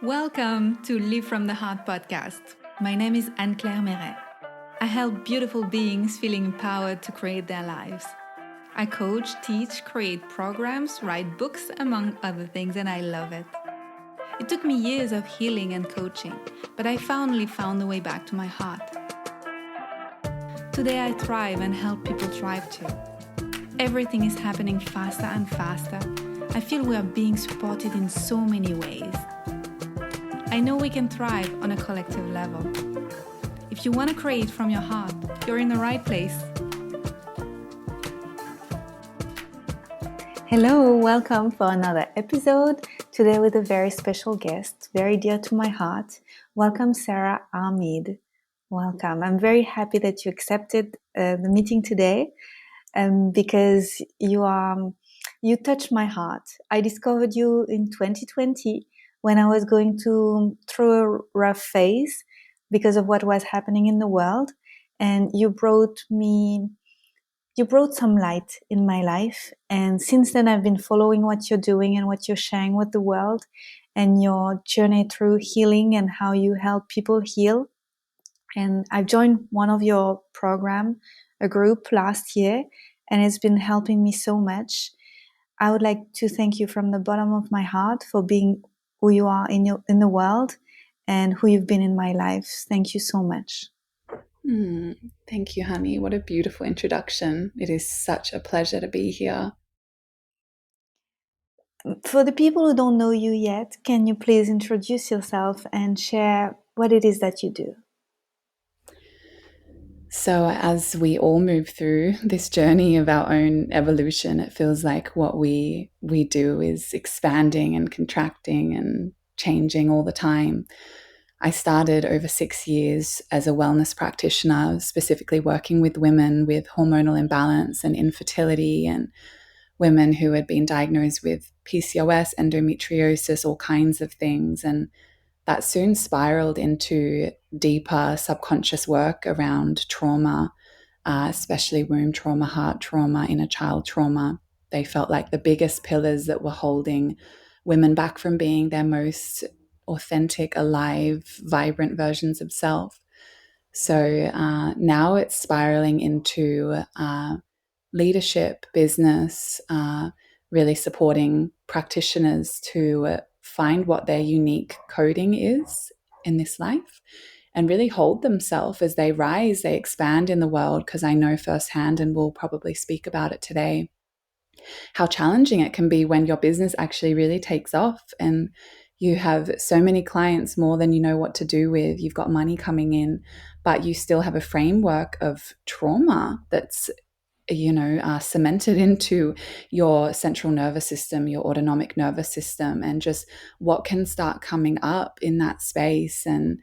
Welcome to Live from the Heart podcast. My name is Anne-Claire Meret. I help beautiful beings feeling empowered to create their lives. I coach, teach, create programs, write books, among other things, and I love it. It took me years of healing and coaching, but I finally found a way back to my heart. Today I thrive and help people thrive too. Everything is happening faster and faster. I feel we are being supported in so many ways. I know we can thrive on a collective level. If you want to create from your heart, you're in the right place. Hello, welcome for another episode. Today with a very special guest, very dear to my heart. Welcome, Sarah Ahmed. Welcome. I'm very happy that you accepted the meeting today because you touched my heart. I discovered you in 2020 when I was going through a rough phase because of what was happening in the world, and you brought some light in my life. And since then, I've been following what you're doing and what you're sharing with the world, and your journey through healing and how you help people heal. And I've joined one of your program, a group last year, and it's been helping me so much. I would like to thank you from the bottom of my heart for being who you are in the world and who you've been in my life. Thank you so much. Thank you, honey. What a beautiful introduction. It is such a pleasure to be here. For the people who don't know you yet, can you please introduce yourself and share what it is that you do? So, as we all move through this journey of our own evolution, it feels like what we do is expanding and contracting and changing all the time. I started over 6 years as a wellness practitioner, specifically working with women with hormonal imbalance and infertility, and women who had been diagnosed with PCOS, endometriosis, all kinds of things. And that soon spiraled into deeper subconscious work around trauma, especially womb trauma, heart trauma, inner child trauma. They felt like the biggest pillars that were holding women back from being their most authentic, alive, vibrant versions of self. So now it's spiraling into leadership, business, really supporting practitioners to find what their unique coding is in this life and really hold themselves as they rise, they expand in the world, because I know firsthand, and we'll probably speak about it today, how challenging it can be when your business actually really takes off and you have so many clients, more than you know what to do with. You've got money coming in, but you still have a framework of trauma that's cemented into your central nervous system, your autonomic nervous system, and just what can start coming up in that space. And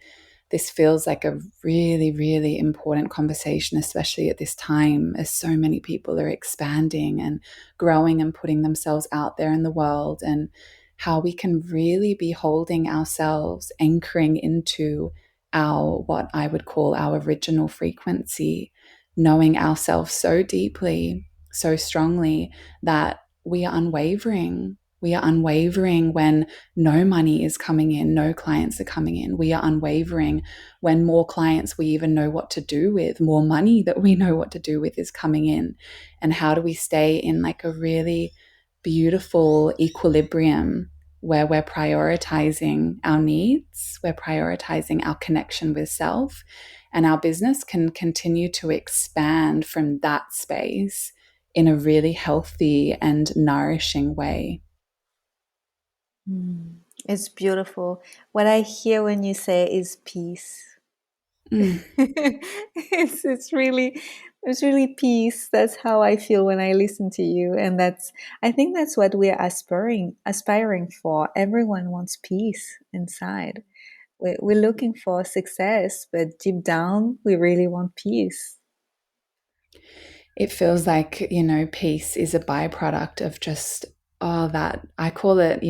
this feels like a really, really important conversation, especially at this time, as so many people are expanding and growing and putting themselves out there in the world, and how we can really be holding ourselves, anchoring into what I would call our original frequency, knowing ourselves so deeply, so strongly that we are unwavering. We are unwavering when no money is coming in, no clients are coming in. We are unwavering when more clients we even know what to do with, more money that we know what to do with is coming in. And how do we stay in like a really beautiful equilibrium where we're prioritizing our needs, we're prioritizing our connection with self, and our business can continue to expand from that space in a really healthy and nourishing way. It's beautiful. What I hear when you say is peace. It's really peace. That's how I feel when I listen to you, and I think that's what we're aspiring for. Everyone wants peace inside. We're looking for success, but deep down, we really want peace. It feels like, peace is a byproduct of just that. I call it,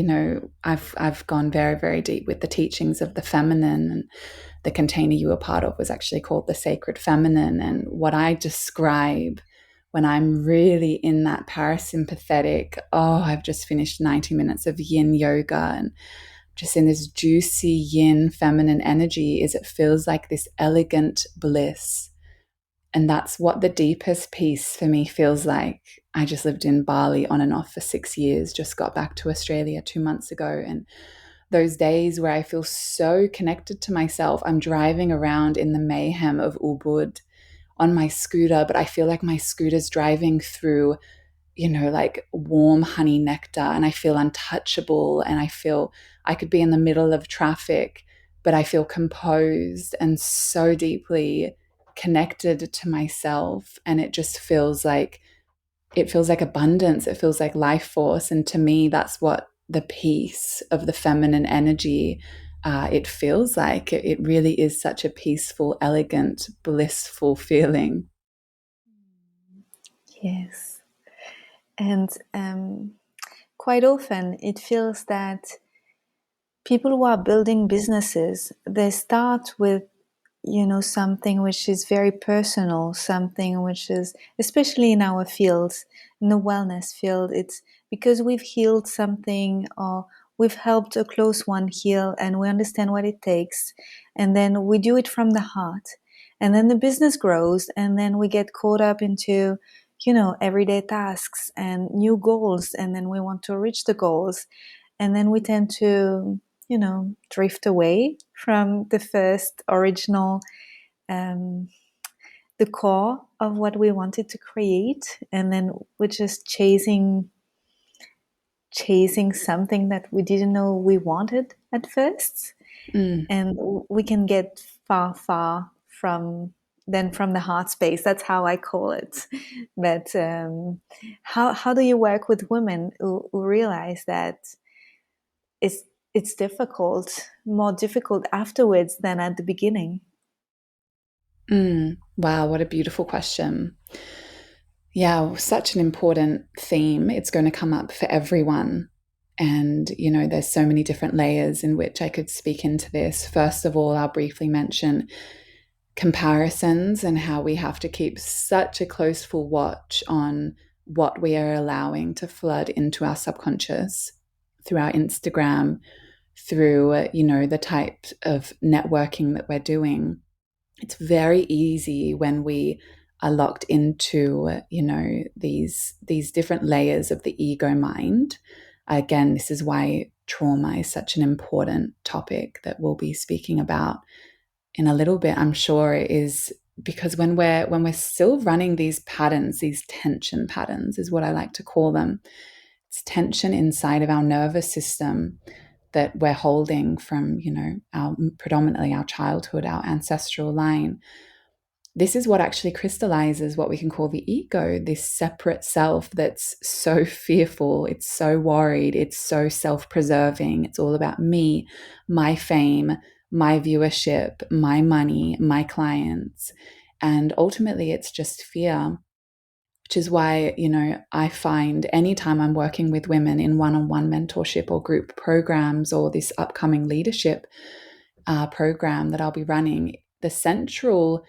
I've gone very, very deep with the teachings of the feminine, and the container you were part of was actually called the sacred feminine. And what I describe when I'm really in that parasympathetic, I've just finished 90 minutes of yin yoga, and just in this juicy yin feminine energy, is it feels like this elegant bliss. And that's what the deepest peace for me feels like. I just lived in Bali on and off for 6 years, just got back to Australia 2 months ago. And those days where I feel so connected to myself, I'm driving around in the mayhem of Ubud on my scooter, but I feel like my scooter's driving through, like warm honey nectar, and I feel untouchable, and I feel I could be in the middle of traffic, but I feel composed and so deeply connected to myself. And it feels like abundance. It feels like life force. And to me, that's what the peace of the feminine energy, it feels like. It really is such a peaceful, elegant, blissful feeling. Yes. And quite often it feels that people who are building businesses, they start with something which is very personal, something which is, especially in our fields, in the wellness field, it's because we've healed something or we've helped a close one heal and we understand what it takes. And then we do it from the heart. And then the business grows and then we get caught up into, everyday tasks and new goals. And then we want to reach the goals. And then we tend to drift away from the first original, um, the core of what we wanted to create, and then we're just chasing something that we didn't know we wanted at first, and we can get far from the heart space. That's how I call it. But how do you work with women who realize that it's it's difficult, more difficult afterwards than at the beginning? Wow, what a beautiful question. Yeah, such an important theme. It's going to come up for everyone. And, there's so many different layers in which I could speak into this. First of all, I'll briefly mention comparisons and how we have to keep such a close full watch on what we are allowing to flood into our subconscious through our Instagram, through, the type of networking that we're doing. It's very easy when we are locked into, these different layers of the ego mind. Again, this is why trauma is such an important topic that we'll be speaking about in a little bit, I'm sure, is because when we're still running these patterns, these tension patterns is what I like to call them. It's tension inside of our nervous system that we're holding from, our predominantly our childhood, our ancestral line. This is what actually crystallizes what we can call the ego, this separate self that's so fearful, it's so worried, it's so self-preserving. It's all about me, my fame, my viewership, my money, my clients. And ultimately, it's just fear, which is why, I find anytime I'm working with women in one-on-one mentorship or group programs or this upcoming leadership program that I'll be running, the central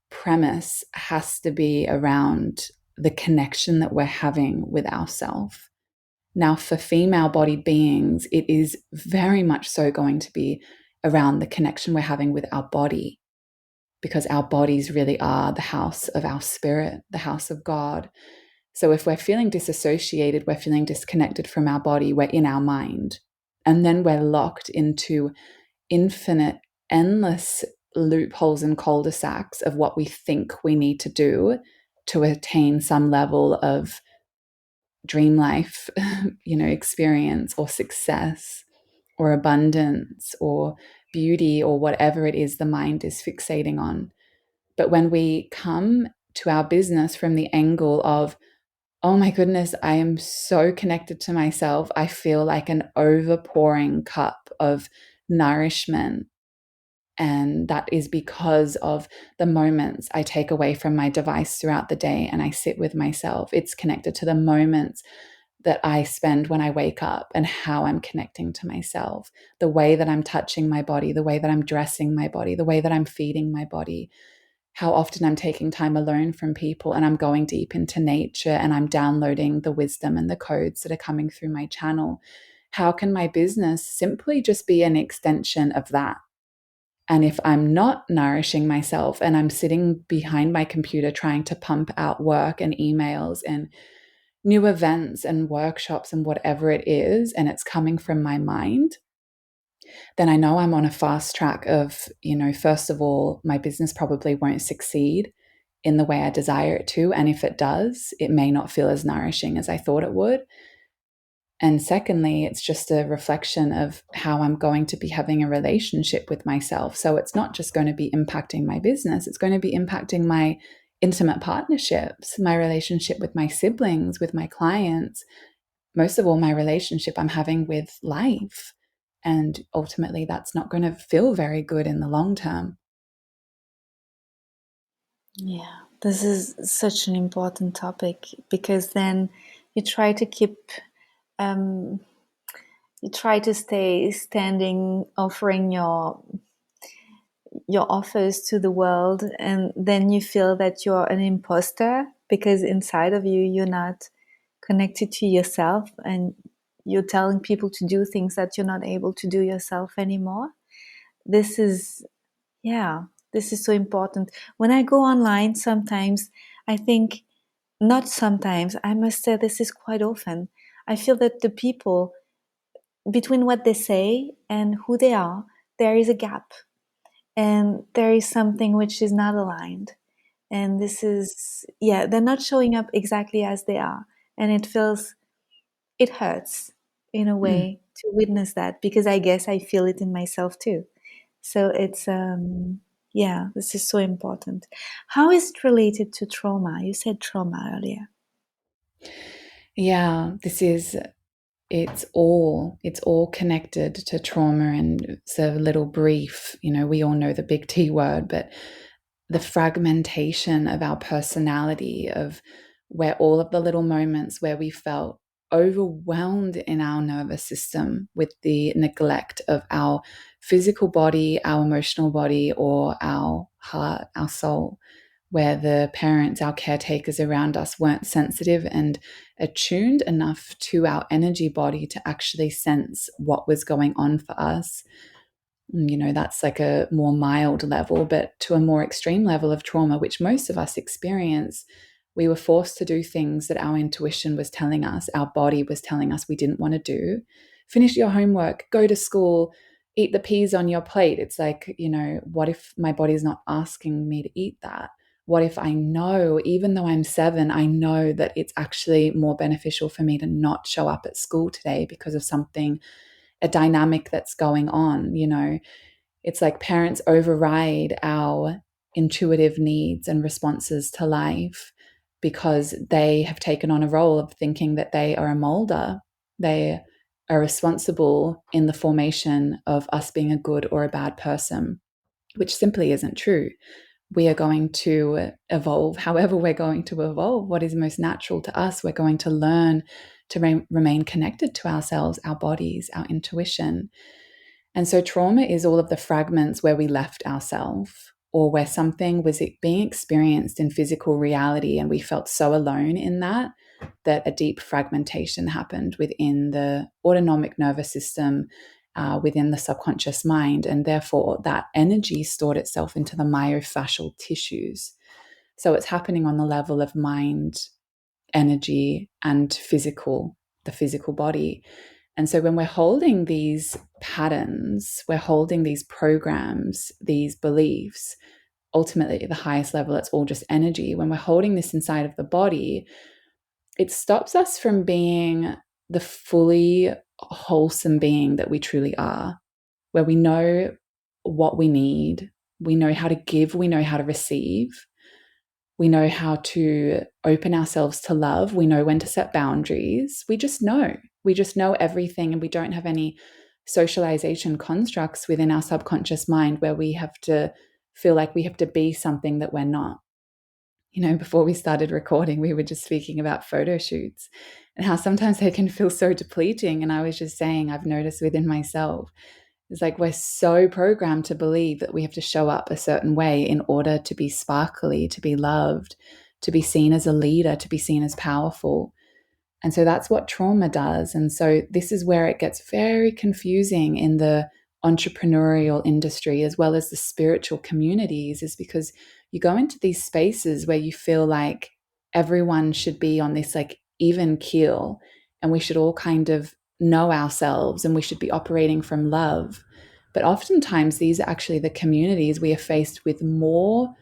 premise has to be around the connection that we're having with ourself. Now, for female bodied beings, it is very much so going to be around the connection we're having with our body, because our bodies really are the house of our spirit, the house of God. So if we're feeling disassociated, we're feeling disconnected from our body, we're in our mind. And then we're locked into infinite, endless loopholes and cul-de-sacs of what we think we need to do to attain some level of dream life, experience or success or abundance or beauty or whatever it is the mind is fixating on. But when we come to our business from the angle of, oh my goodness, I am so connected to myself, I feel like an overpouring cup of nourishment. And that is because of the moments I take away from my device throughout the day and I sit with myself. It's connected to the moments that I spend when I wake up and how I'm connecting to myself, the way that I'm touching my body, the way that I'm dressing my body, the way that I'm feeding my body, how often I'm taking time alone from people and I'm going deep into nature and I'm downloading the wisdom and the codes that are coming through my channel, how can my business simply just be an extension of that? And if I'm not nourishing myself and I'm sitting behind my computer trying to pump out work and emails and new events and workshops and whatever it is, and it's coming from my mind, then I know I'm on a fast track of, first of all, my business probably won't succeed in the way I desire it to. And if it does, it may not feel as nourishing as I thought it would. And secondly, it's just a reflection of how I'm going to be having a relationship with myself. So it's not just going to be impacting my business, it's going to be impacting my intimate partnerships, my relationship with my siblings, with my clients, most of all, my relationship I'm having with life. And ultimately, that's not going to feel very good in the long term. Yeah, this is such an important topic because then you try to keep, um, you try to stay standing, offering your offers to the world, and then you feel that you're an imposter because inside of you you're not connected to yourself, and you're telling people to do things that you're not able to do yourself anymore. This is, yeah, this is so important. When I go online, sometimes I think, not sometimes, I must say this is quite often, I feel that the people, between what they say and who they are, there is a gap, and there is something which is not aligned. And this is, yeah, they're not showing up exactly as they are. And it feels, it hurts in a Mm. way to witness that, because I guess I feel it in myself too. So it's, yeah, this is so important. How is it related to trauma? You said trauma earlier. Yeah, it's all connected to trauma. And it's a little brief, we all know the big T word, but the fragmentation of our personality, of where all of the little moments where we felt overwhelmed in our nervous system with the neglect of our physical body, our emotional body, or our heart, our soul, where the parents, our caretakers around us, weren't sensitive and attuned enough to our energy body to actually sense what was going on for us. That's like a more mild level, but to a more extreme level of trauma, which most of us experience, we were forced to do things that our intuition was telling us, our body was telling us we didn't want to do. Finish your homework, go to school, eat the peas on your plate. It's like, what if my body's not asking me to eat that? What if I know, even though I'm 7, I know that it's actually more beneficial for me to not show up at school today because of something, a dynamic that's going on? It's like parents override our intuitive needs and responses to life because they have taken on a role of thinking that they are a molder. They are responsible in the formation of us being a good or a bad person, which simply isn't true. We are going to evolve however we're going to evolve, what is most natural to us. We're going to learn to remain connected to ourselves, our bodies, our intuition. And so trauma is all of the fragments where we left ourselves, or where something was being experienced in physical reality and we felt so alone in that, that a deep fragmentation happened within the autonomic nervous system, within the subconscious mind. And therefore, that energy stored itself into the myofascial tissues. So it's happening on the level of mind, energy, and the physical body. And so when we're holding these patterns, we're holding these programs, these beliefs, ultimately at the highest level, it's all just energy. When we're holding this inside of the body, it stops us from being the fully wholesome being that we truly are, where we know what we need, we know how to give, we know how to receive, we know how to open ourselves to love. We know when to set boundaries. We just know. We just know everything, and we don't have any socialization constructs within our subconscious mind where we have to feel like we have to be something that we're not. Before we started recording, we were just speaking about photo shoots and how sometimes they can feel so depleting. And I was just saying, I've noticed within myself, it's like we're so programmed to believe that we have to show up a certain way in order to be sparkly, to be loved, to be seen as a leader, to be seen as powerful. And so that's what trauma does. And so this is where it gets very confusing in the entrepreneurial industry as well as the spiritual communities, is because you go into these spaces where you feel like everyone should be on this like even keel, and we should all kind of know ourselves and we should be operating from love. But oftentimes these are actually the communities we are faced with more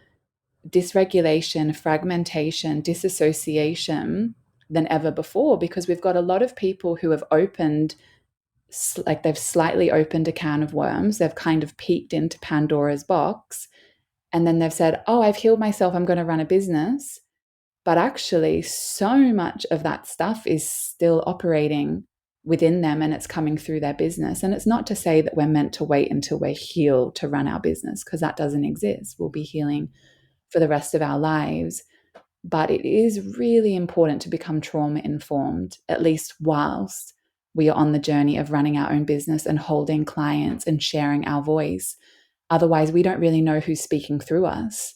dysregulation, fragmentation, disassociation than ever before, because we've got a lot of people who have opened, like they've slightly opened a can of worms, they've kind of peeked into Pandora's box, and then they've said, oh, I've healed myself, I'm going to run a business. But actually, so much of that stuff is still operating within them and it's coming through their business. And it's not to say that we're meant to wait until we're healed to run our business, because that doesn't exist. We'll be healing for the rest of our lives. But it is really important to become trauma informed, at least whilst we are on the journey of running our own business and holding clients and sharing our voice. Otherwise, we don't really know who's speaking through us.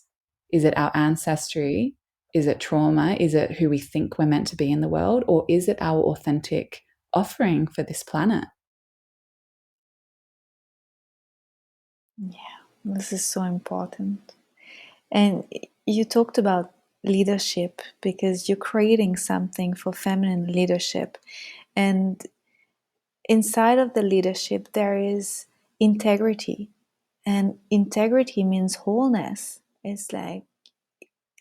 Is it our ancestry? Is it trauma? Is it who we think we're meant to be in the world? Or is it our authentic offering for this planet? Yeah, this is so important. And you talked about leadership because you're creating something for feminine leadership. And inside of the leadership, there is integrity. And integrity means wholeness. It's like,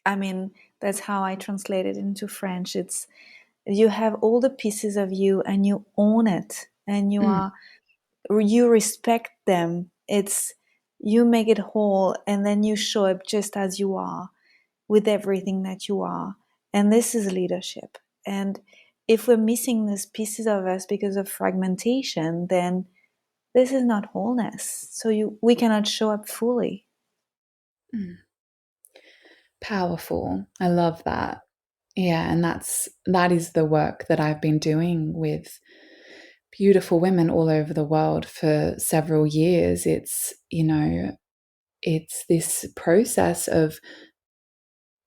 I mean, that's how I translate it into French. It's you have all the pieces of you and you own it and you respect them. It's you make it whole and then you show up just as you are with everything that you are. And this is leadership. And if we're missing these pieces of us because of fragmentation, then this is not wholeness. So we cannot show up fully. Powerful. I love that. Yeah, and that is the work that I've been doing with beautiful women all over the world for several years. It's this process of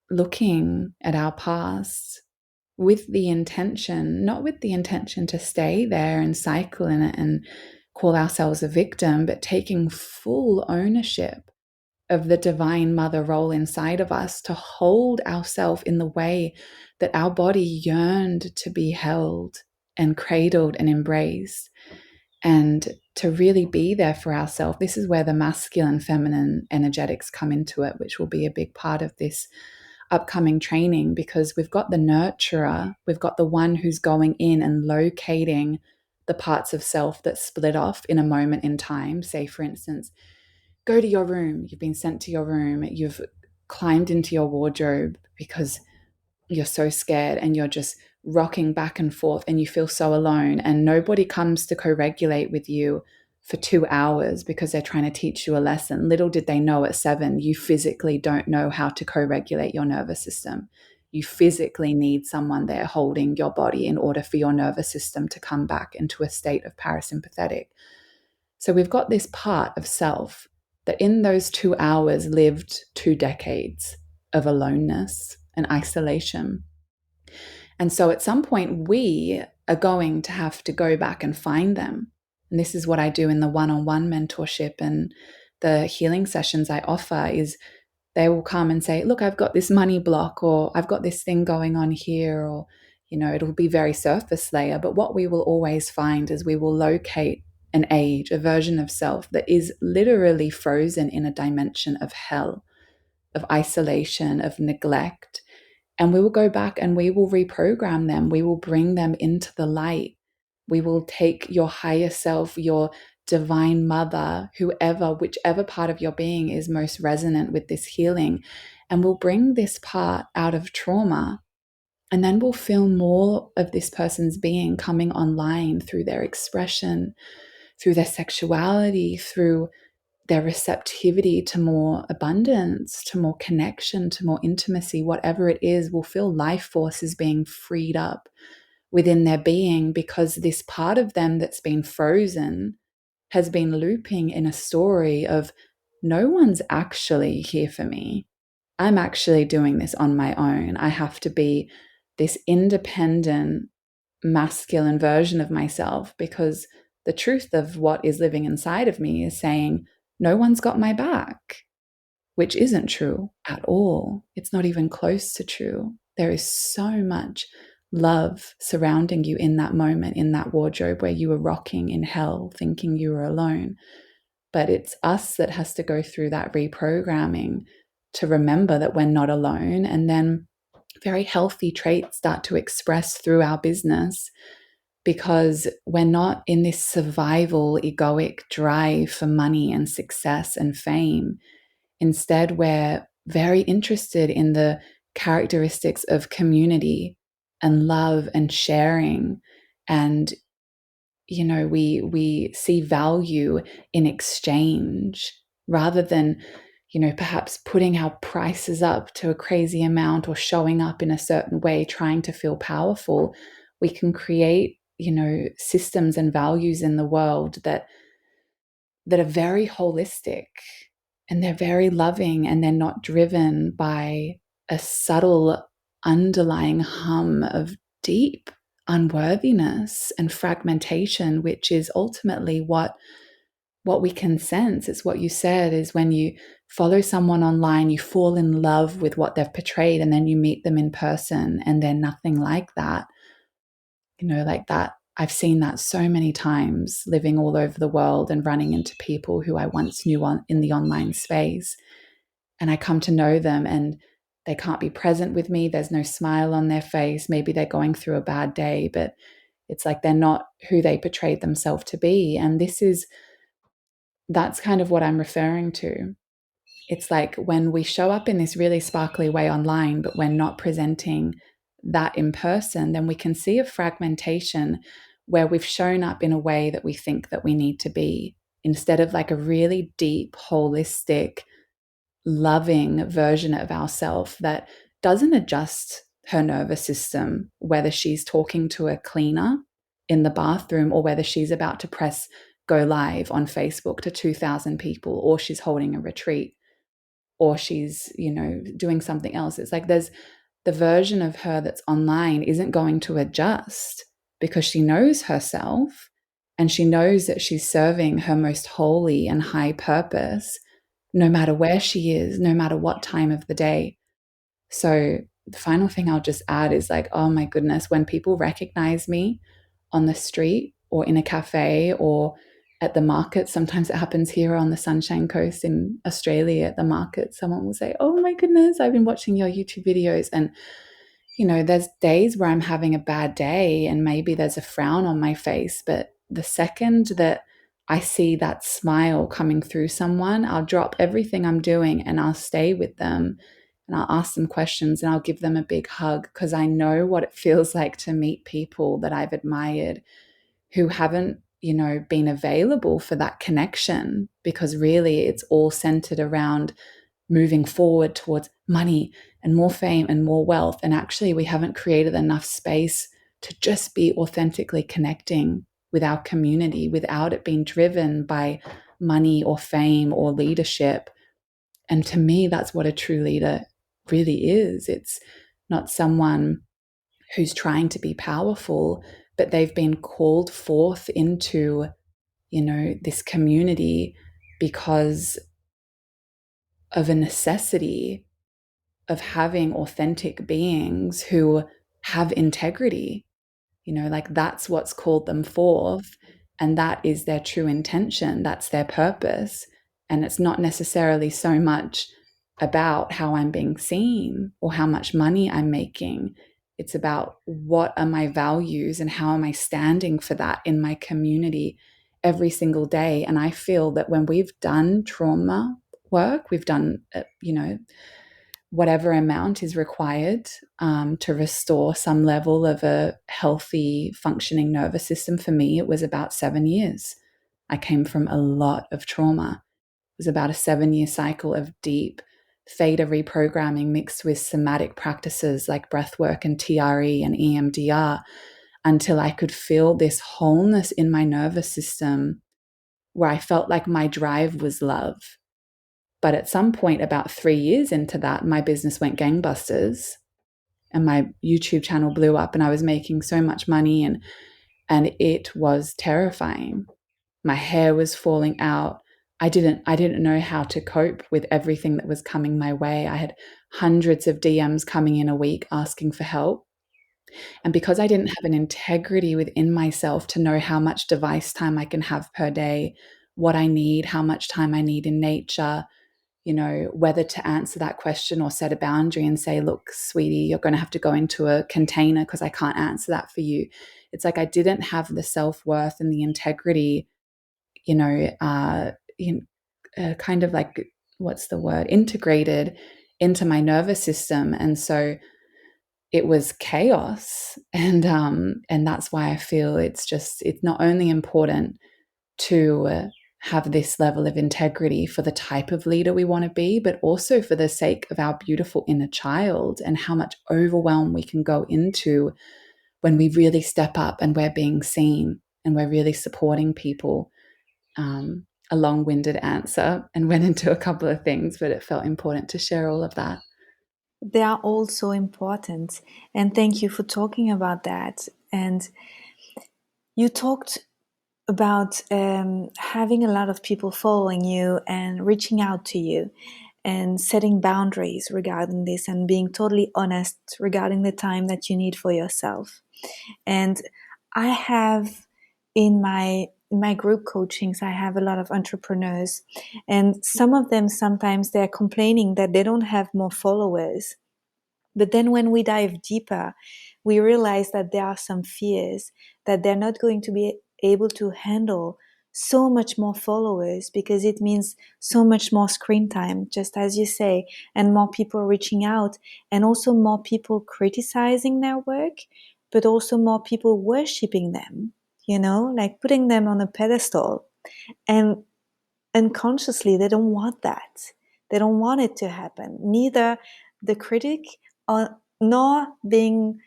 looking at our past with the intention, not with the intention to stay there and cycle in it and call ourselves a victim, but taking full ownership of the divine mother role inside of us, to hold ourselves in the way that our body yearned to be held and cradled and embraced, and to really be there for ourselves. This is where the masculine feminine energetics come into it, which will be a big part of this upcoming training, because we've got the nurturer, we've got the one who's going in and locating the parts of self that split off in a moment in time. Say, for instance, go to your room, you've been sent to your room, you've climbed into your wardrobe because you're so scared and you're just rocking back and forth and you feel so alone, and nobody comes to co-regulate with you for 2 hours because they're trying to teach you a lesson. Little did they know at 7, you physically don't know how to co-regulate your nervous system. You physically need someone there holding your body in order for your nervous system to come back into a state of parasympathetic. So we've got this part of self that in those 2 hours lived 2 decades of aloneness and isolation. And so at some point, we are going to have to go back and find them. And this is what I do in the one-on-one mentorship and the healing sessions I offer, is they will come and say, look, I've got this money block, or I've got this thing going on here, or, it'll be very surface layer. But what we will always find is we will locate an age, a version of self that is literally frozen in a dimension of hell, of isolation, of neglect. And we will go back and we will reprogram them. We will bring them into the light. We will take your higher self, your divine mother, whoever, whichever part of your being is most resonant with this healing, and we'll bring this part out of trauma. And then we'll feel more of this person's being coming online through their expression, through their sexuality, through their receptivity to more abundance, to more connection, to more intimacy. Whatever it is, will feel life force is being freed up within their being, because this part of them that's been frozen has been looping in a story of, no one's actually here for me. I'm actually doing this on my own. I have to be this independent, masculine version of myself, because the truth of what is living inside of me is saying, no one's got my back, which isn't true at all. It's not even close to true. There is so much love surrounding you in that moment, in that wardrobe where you were rocking in hell, thinking you were alone. But it's us that has to go through that reprogramming to remember that we're not alone. And then very healthy traits start to express through our business, because we're not in this survival, egoic drive for money and success and fame. Instead, we're very interested in the characteristics of community and love and sharing. And, you know, we see value in exchange rather than, you know, perhaps putting our prices up to a crazy amount or showing up in a certain way, trying to feel powerful. We can create, you know, systems and values in the world that are very holistic, and they're very loving, and they're not driven by a subtle underlying hum of deep unworthiness and fragmentation, which is ultimately what we can sense. It's what you said, is when you follow someone online, you fall in love with what they've portrayed, and then you meet them in person and they're nothing like that. You know, like that. I've seen that so many times living all over the world and running into people who I once knew in the online space. And I come to know them and they can't be present with me. There's no smile on their face. Maybe they're going through a bad day, but it's like they're not who they portrayed themselves to be. And that's kind of what I'm referring to. It's like when we show up in this really sparkly way online, but we're not presenting that in person, then we can see a fragmentation where we've shown up in a way that we think that we need to be, instead of like a really deep, holistic, loving version of ourselves that doesn't adjust her nervous system, whether she's talking to a cleaner in the bathroom or whether she's about to press go live on Facebook to 2,000 people, or she's holding a retreat, or she's, you know, doing something else. It's like there's the version of her that's online isn't going to adjust, because she knows herself and she knows that she's serving her most holy and high purpose, no matter where she is, no matter what time of the day. So the final thing I'll just add is like, oh my goodness, when people recognize me on the street or in a cafe or at the market, sometimes it happens here on the Sunshine Coast in Australia at the market, someone will say, oh my goodness, I've been watching your YouTube videos. And, you know, there's days where I'm having a bad day and maybe there's a frown on my face. But the second that I see that smile coming through someone, I'll drop everything I'm doing and I'll stay with them and I'll ask them questions and I'll give them a big hug, because I know what it feels like to meet people that I've admired who haven't, you know, been available for that connection, because really it's all centered around moving forward towards money and more fame and more wealth. And actually, we haven't created enough space to just be authentically connecting with our community without it being driven by money or fame or leadership. And to me, that's what a true leader really is. It's not someone who's trying to be powerful, but they've been called forth into, you know, this community because of a necessity of having authentic beings who have integrity. You know, like that's what's called them forth, and that is their true intention. That's their purpose. And it's not necessarily so much about how I'm being seen or how much money I'm making. It's about what are my values and how am I standing for that in my community every single day. And I feel that when we've done trauma work, we've done, you know, whatever amount is required to restore some level of a healthy, functioning nervous system. For me, it was about 7 years. I came from a lot of trauma. It was about a 7-year cycle of deep theta reprogramming mixed with somatic practices like breathwork and TRE and EMDR, until I could feel this wholeness in my nervous system where I felt like my drive was love. But at some point, about 3 years into that, my business went gangbusters. and my YouTube channel blew up and I was making so much money, and it was terrifying. My hair was falling out. I didn't know how to cope with everything that was coming my way. I had hundreds of DMs coming in a week asking for help. And because I didn't have an integrity within myself to know how much device time I can have per day, what I need, how much time I need in nature, whether to answer that question or set a boundary and say, look, sweetie, you're going to have to go into a container because I can't answer that for you. It's like I didn't have the self-worth and the integrity, kind of like, what's the word, integrated into my nervous system. And so it was chaos. And that's why I feel it's not only important to have this level of integrity for the type of leader we want to be, but also for the sake of our beautiful inner child and how much overwhelm we can go into when we really step up and we're being seen and we're really supporting people. A long-winded answer and went into a couple of things, but it felt important to share all of that. They are all so important. And thank you for talking about that. And you talked about having a lot of people following you and reaching out to you and setting boundaries regarding this and being totally honest regarding the time that you need for yourself. And I have in my group coachings, I have a lot of entrepreneurs, and some of them sometimes they're complaining that they don't have more followers. But then when we dive deeper, we realize that there are some fears that they're not going to be able to handle so much more followers because it means so much more screen time, just as you say, and more people reaching out, and also more people criticizing their work, but also more people worshiping them, like putting them on a pedestal. And unconsciously, they don't want that. They don't want it to happen. Neither the critic nor being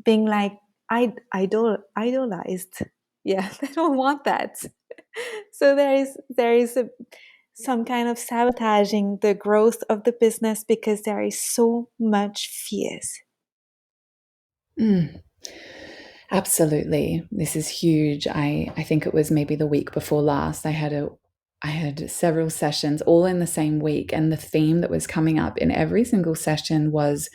like idolized. Yeah, they don't want that. So there is some kind of sabotaging the growth of the business because there is so much fears. Absolutely. This is huge. I think it was maybe the week before last. I had several sessions all in the same week, and the theme that was coming up in every single session was,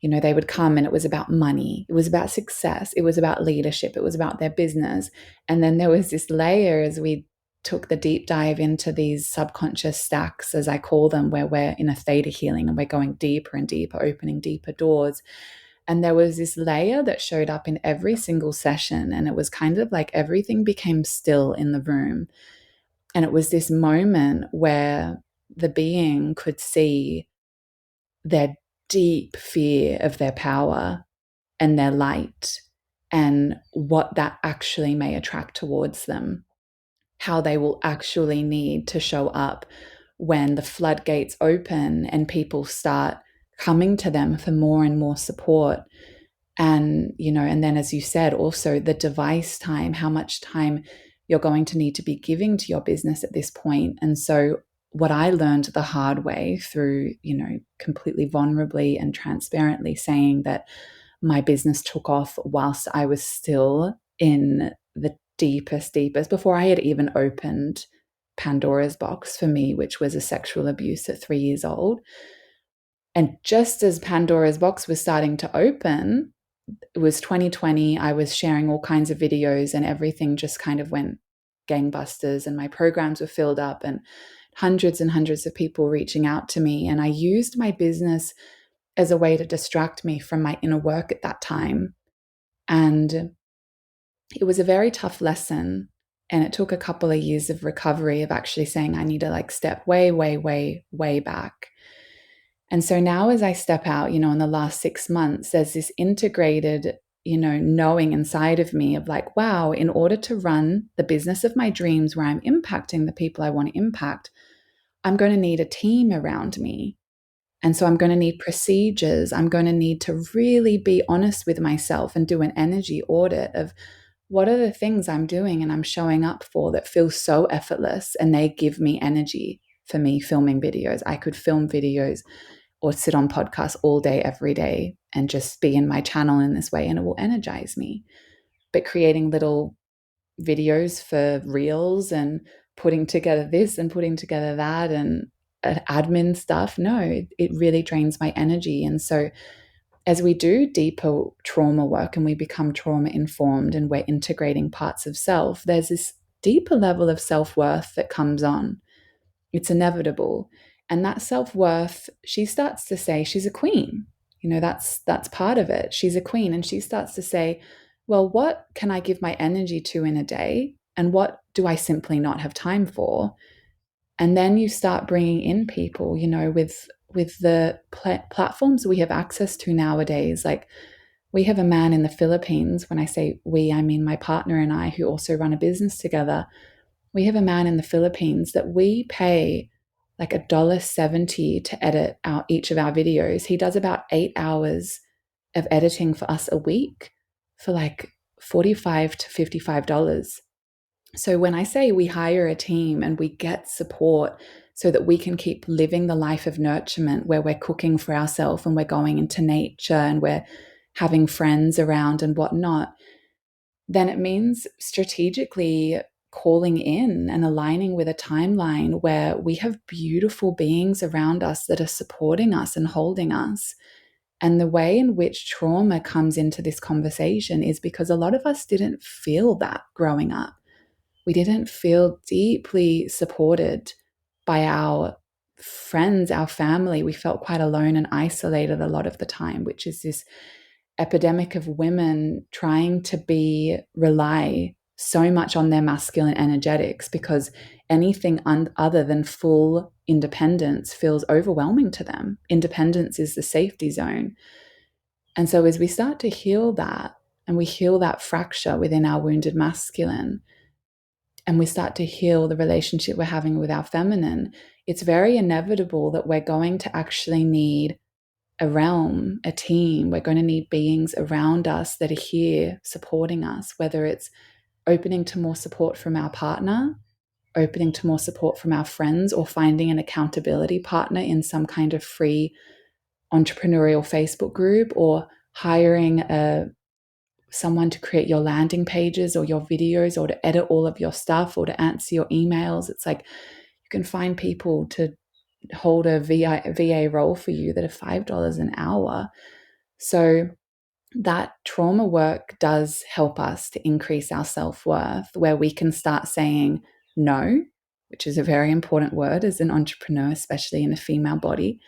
they would come and it was about money, it was about success, it was about leadership, it was about their business. And then there was this layer as we took the deep dive into these subconscious stacks, as I call them, where we're in a theta healing and we're going deeper and deeper, opening deeper doors. And there was this layer that showed up in every single session. And it was kind of like everything became still in the room. And it was this moment where the being could see their deep fear of their power and their light and what that actually may attract towards them, how they will actually need to show up when the floodgates open and people start coming to them for more and more support. And and then, as you said, also the device time, how much time you're going to need to be giving to your business at this point. And so what I learned the hard way through completely vulnerably and transparently saying that my business took off whilst I was still in the deepest before I had even opened Pandora's box for me, which was a sexual abuse at 3 years old. And just as Pandora's box was starting to open, it was 2020. I was sharing all kinds of videos and everything just kind of went gangbusters, and my programs were filled up and hundreds and hundreds of people reaching out to me. And I used my business as a way to distract me from my inner work at that time. And it was a very tough lesson. And it took a couple of years of recovery of actually saying, I need to step way, way, way, way back. And so now as I step out, in the last 6 months, there's this integrated, knowing inside of me of wow, in order to run the business of my dreams where I'm impacting the people I want to impact, I'm going to need a team around me. And so I'm going to need procedures. I'm going to need to really be honest with myself and do an energy audit of what are the things I'm doing and I'm showing up for that feel so effortless and they give me energy. For me, filming videos, I could film videos or sit on podcasts all day, every day and just be in my channel in this way, and it will energize me. But creating little videos for reels and putting together this and putting together that and admin stuff, no, it really drains my energy. And so as we do deeper trauma work and we become trauma informed and we're integrating parts of self, there's this deeper level of self-worth that comes on. It's inevitable. And that self-worth, she starts to say she's a queen. That's part of it. She's a queen. And she starts to say, well, what can I give my energy to in a day? And what do I simply not have time for? And then you start bringing in people, with the platforms we have access to nowadays. Like, we have a man in the Philippines. When I say we, I mean my partner and I, who also run a business together. We have a man in the Philippines that we pay like $1.70 to edit each of our videos. He does about 8 hours of editing for us a week for like $45 to $55. So when I say we hire a team and we get support so that we can keep living the life of nurturement, where we're cooking for ourselves and we're going into nature and we're having friends around and whatnot, then it means strategically calling in and aligning with a timeline where we have beautiful beings around us that are supporting us and holding us. And the way in which trauma comes into this conversation is because a lot of us didn't feel that growing up. We didn't feel deeply supported by our friends, our family. We felt quite alone and isolated a lot of the time, which is this epidemic of women trying to rely so much on their masculine energetics, because anything other than full independence feels overwhelming to them. Independence is the safety zone. And so as we start to heal that, and we heal that fracture within our wounded masculine, and we start to heal the relationship we're having with our feminine, it's very inevitable that we're going to actually need a realm, a team. We're going to need beings around us that are here supporting us, whether it's opening to more support from our partner, opening to more support from our friends, or finding an accountability partner in some kind of free entrepreneurial Facebook group, or hiring someone to create your landing pages or your videos, or to edit all of your stuff, or to answer your emails. It's like you can find people to hold a VA role for you that are $5 an hour. So that trauma work does help us to increase our self-worth, where we can start saying no, which is a very important word as an entrepreneur, especially in a female body.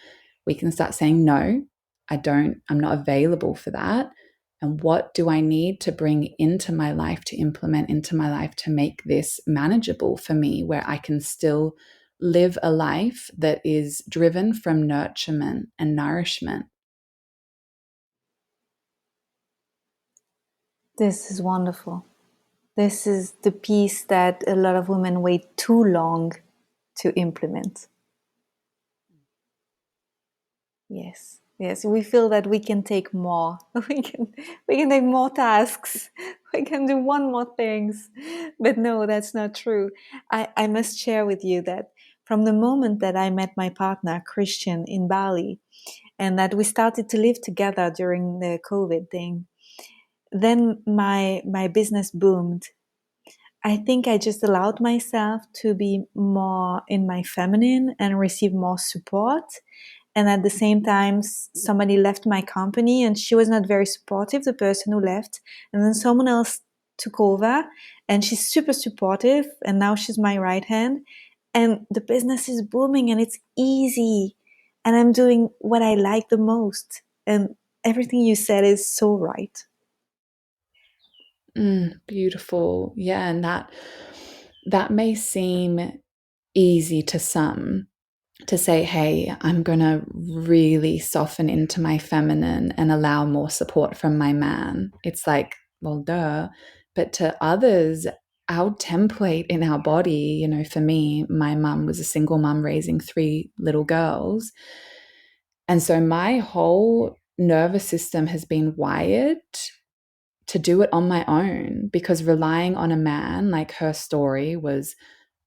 We can start saying, no, I'm not available for that. And what do I need to bring into my life, to implement into my life, to make this manageable for me, where I can still live a life that is driven from nurturement and nourishment. This is wonderful. This is the piece that a lot of women wait too long to implement. Yes. Yes, we feel that we can take more. We can take more tasks. We can do one more things. But no, that's not true. I must share with you that from the moment that I met my partner, Christian, in Bali, and that we started to live together during the COVID thing, then my business boomed. I think I just allowed myself to be more in my feminine and receive more support. And at the same time, somebody left my company and she was not very supportive, the person who left. And then someone else took over and she's super supportive. And now she's my right hand. And the business is booming and it's easy. And I'm doing what I like the most. And everything you said is so right. Beautiful. Yeah. And that may seem easy to some, to say, hey, I'm going to really soften into my feminine and allow more support from my man. It's like, well, duh. But to others, our template in our body, for me, my mum was a single mum raising 3 little girls. And so my whole nervous system has been wired to do it on my own, because relying on a man, like her story was,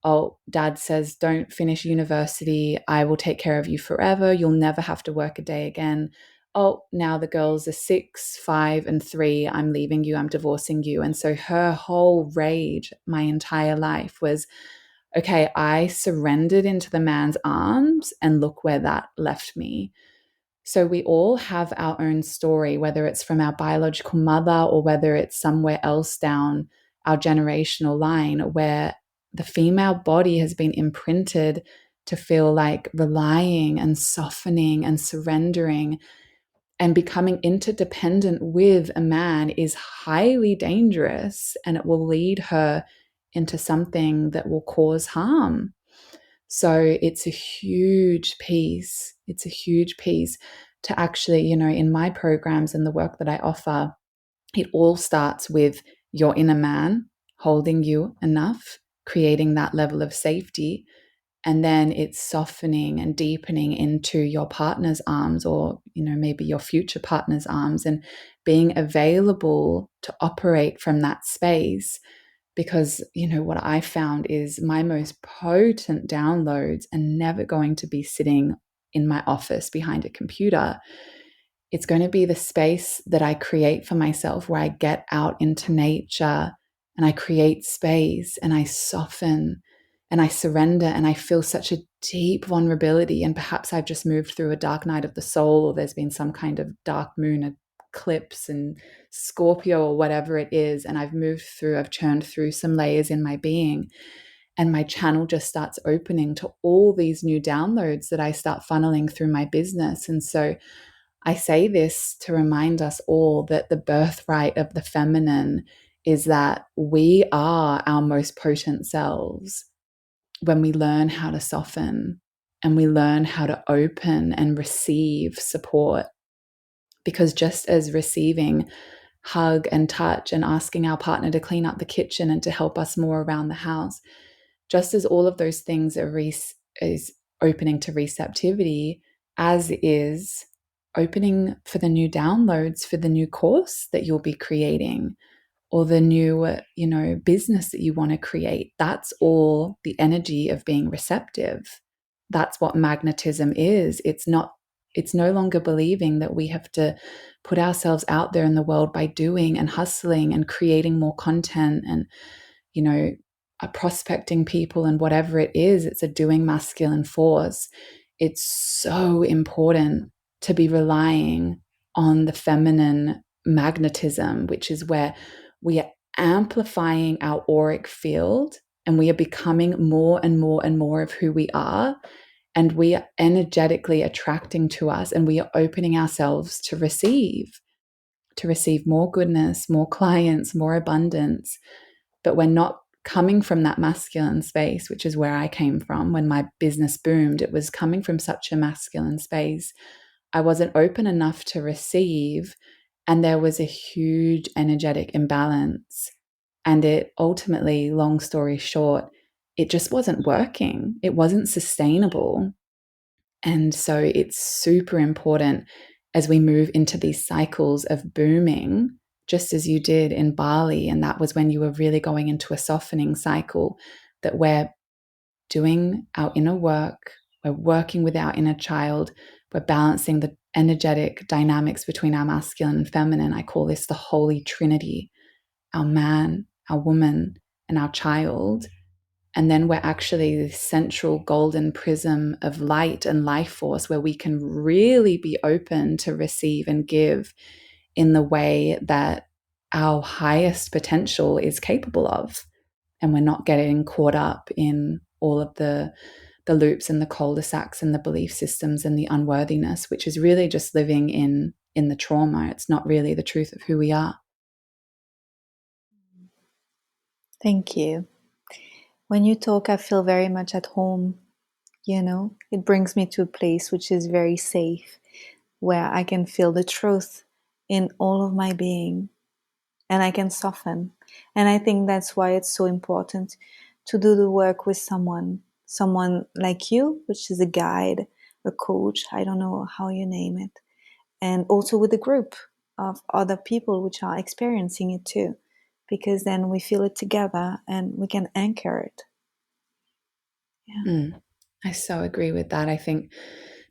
oh, dad says, don't finish university. I will take care of you forever. You'll never have to work a day again. oh, now the girls are 6, 5, and 3. I'm leaving you. I'm divorcing you. And so her whole rage my entire life was, okay, I surrendered into the man's arms and look where that left me. So we all have our own story, whether it's from our biological mother or whether it's somewhere else down our generational line, where the female body has been imprinted to feel like relying and softening and surrendering, and becoming interdependent with a man is highly dangerous, and it will lead her into something that will cause harm. So it's a huge piece. It's a huge piece to actually, in my programs and the work that I offer, it all starts with your inner man holding you enough, creating that level of safety. And then it's softening and deepening into your partner's arms, or, maybe your future partner's arms, and being available to operate from that space. Because, what I found is my most potent downloads are never going to be sitting in my office behind a computer. It's going to be the space that I create for myself, where I get out into nature and I create space and I soften and I surrender and I feel such a deep vulnerability. And perhaps I've just moved through a dark night of the soul, or there's been some kind of dark moon eclipse and Scorpio or whatever it is. And I've churned through some layers in my being. And my channel just starts opening to all these new downloads that I start funneling through my business. And so I say this to remind us all that the birthright of the feminine is that we are our most potent selves when we learn how to soften and we learn how to open and receive support. Because just as receiving hug and touch and asking our partner to clean up the kitchen and to help us more around the house, just as all of those things is opening to receptivity, as is opening for the new downloads for the new course that you'll be creating, or the new, business that you want to create. That's all the energy of being receptive. That's what magnetism is. It's no longer believing that we have to put ourselves out there in the world by doing and hustling and creating more content and, prospecting people and whatever it is. It's a doing masculine force. It's so important to be relying on the feminine magnetism, which is where we are amplifying our auric field and we are becoming more and more and more of who we are. And we are energetically attracting to us, and we are opening ourselves to receive more goodness, more clients, more abundance. But we're not coming from that masculine space, which is where I came from when my business boomed. It was coming from such a masculine space. I wasn't open enough to receive, and there was a huge energetic imbalance. And it ultimately, long story short, it just wasn't working. It wasn't sustainable. And so it's super important as we move into these cycles of booming, just as you did in Bali. And that was when you were really going into a softening cycle, that we're doing our inner work, we're working with our inner child, we're balancing the energetic dynamics between our masculine and feminine. I call this the Holy Trinity: our man, our woman, and our child. And then we're actually the central golden prism of light and life force, where we can really be open to receive and give in the way that our highest potential is capable of. And we're not getting caught up in all of the loops and the cul-de-sacs and the belief systems and the unworthiness, which is really just living in the trauma. It's not really the truth of who we are. Thank you. When you talk, I feel very much at home. It brings me to a place which is very safe, where I can feel the truth in all of my being, and I can soften. And I think that's why it's so important to do the work with someone like you, which is a guide, a coach, I don't know how you name it, and also with a group of other people which are experiencing it too, because then we feel it together and we can anchor it. I so agree with that. I think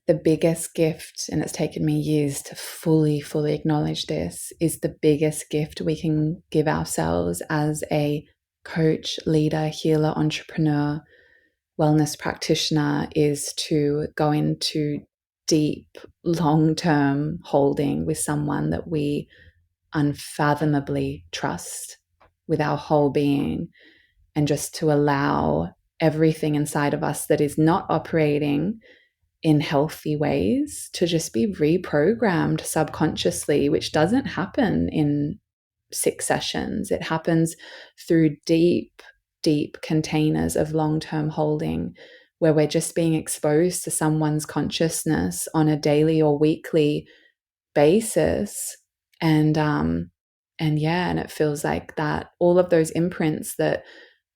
the biggest gift, and it's taken me years to fully acknowledge this, is the biggest gift we can give ourselves as a coach, leader, healer, entrepreneur, wellness practitioner, is to go into deep, long-term holding with someone that we unfathomably trust with our whole being, and just to allow everything inside of us that is not operating in healthy ways to just be reprogrammed subconsciously, which doesn't happen in 6 sessions. It happens through deep, deep containers of long-term holding, where we're just being exposed to someone's consciousness on a daily or weekly basis. And it feels like that all of those imprints that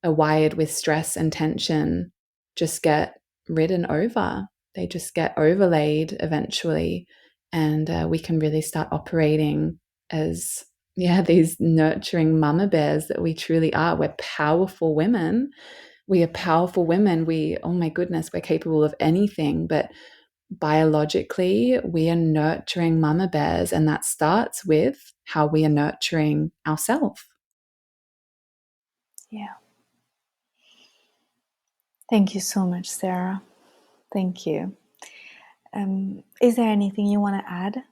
are wired with stress and tension just get ridden over. They just get overlaid eventually, and we can really start operating as these nurturing mama bears that we truly are. We're powerful women. We are powerful women. Oh my goodness, we're capable of anything, but biologically, we are nurturing mama bears, and that starts with how we are nurturing ourselves. Yeah. Thank you so much, Sarah. Thank you. Is there anything you want to add?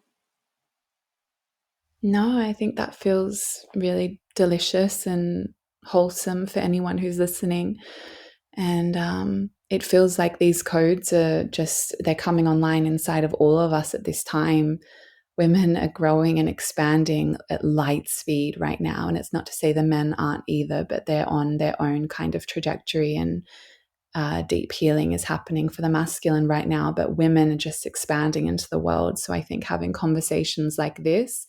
No, I think that feels really delicious and wholesome for anyone who's listening. And it feels like these codes they're coming online inside of all of us at this time. Women are growing and expanding at light speed right now. And it's not to say the men aren't either, but they're on their own kind of trajectory, and deep healing is happening for the masculine right now, but women are just expanding into the world. So I think having conversations like this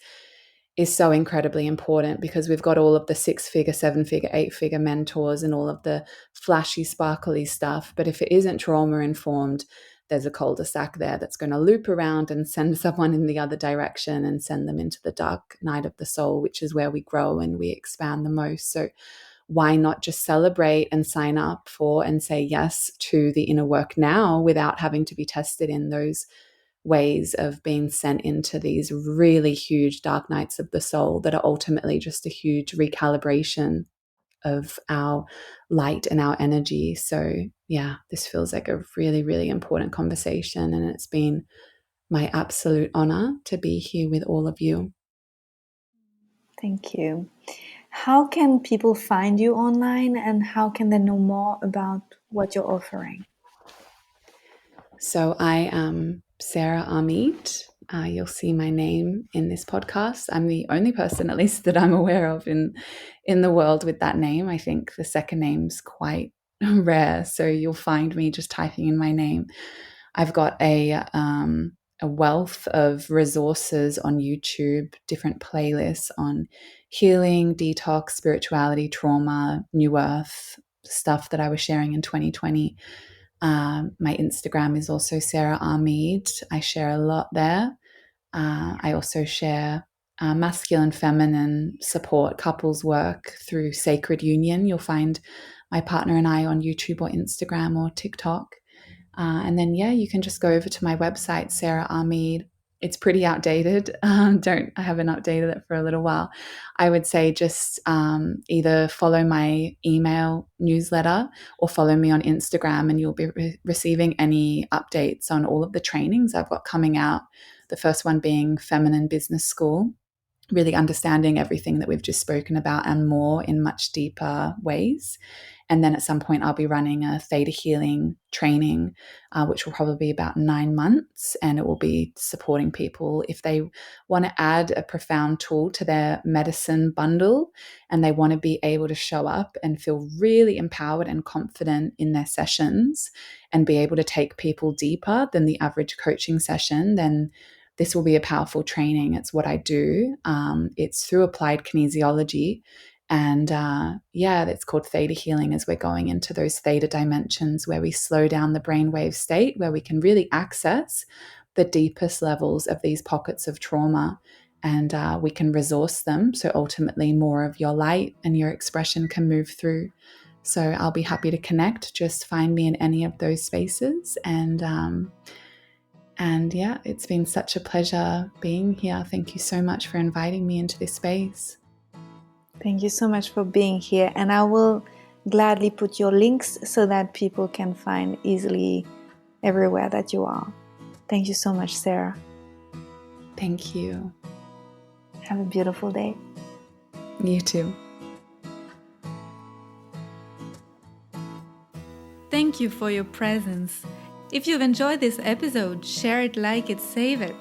is so incredibly important, because we've got all of the 6-figure, 7-figure, 8-figure mentors and all of the flashy, sparkly stuff. But if it isn't trauma informed, there's a cul-de-sac there that's going to loop around and send someone in the other direction and send them into the dark night of the soul, which is where we grow and we expand the most. So why not just celebrate and sign up for and say yes to the inner work now, without having to be tested in those ways of being sent into these really huge dark nights of the soul that are ultimately just a huge recalibration of our light and our energy. So this feels like a really, really important conversation, and it's been my absolute honor to be here with all of you. Thank you. How can people find you online, and how can they know more about what you're offering? So I am Sarah Armid. You'll see my name in this podcast. I'm the only person, at least, that I'm aware of in the world with that name. I think the second name's quite rare, so you'll find me just typing in my name. I've got a wealth of resources on YouTube, different playlists on healing, detox, spirituality, trauma, new earth, stuff that I was sharing in 2020. My Instagram is also Sarah Armid. I share a lot there. I also share masculine, feminine support, couples work through Sacred Union. You'll find my partner and I on YouTube or Instagram or TikTok. And then, you can just go over to my website, Sarah Armid. It's pretty outdated. I haven't updated it for a little while. I would say just either follow my email newsletter or follow me on Instagram, and you'll be receiving any updates on all of the trainings I've got coming out. The first one being Feminine Business School, really understanding everything that we've just spoken about and more in much deeper ways. And then at some point, I'll be running a theta healing training, which will probably be about 9 months. And it will be supporting people if they want to add a profound tool to their medicine bundle, and they want to be able to show up and feel really empowered and confident in their sessions and be able to take people deeper than the average coaching session. Then this will be a powerful training. It's what I do. It's through applied kinesiology. And it's called theta healing, as we're going into those theta dimensions where we slow down the brainwave state, where we can really access the deepest levels of these pockets of trauma, and we can resource them. So ultimately more of your light and your expression can move through. So I'll be happy to connect. Just find me in any of those spaces. And yeah, it's been such a pleasure being here. Thank you so much for inviting me into this space. Thank you so much for being here. And I will gladly put your links so that people can find easily everywhere that you are. Thank you so much, Sarah. Thank you. Have a beautiful day. You too. Thank you for your presence. If you've enjoyed this episode, share it, like it, save it.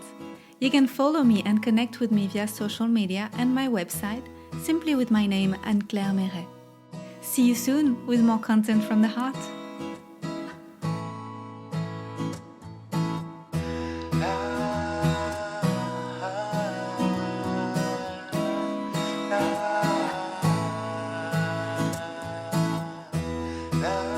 You can follow me and connect with me via social media and my website, simply with my name, Anne-Claire Méret. See you soon with more content from the heart. La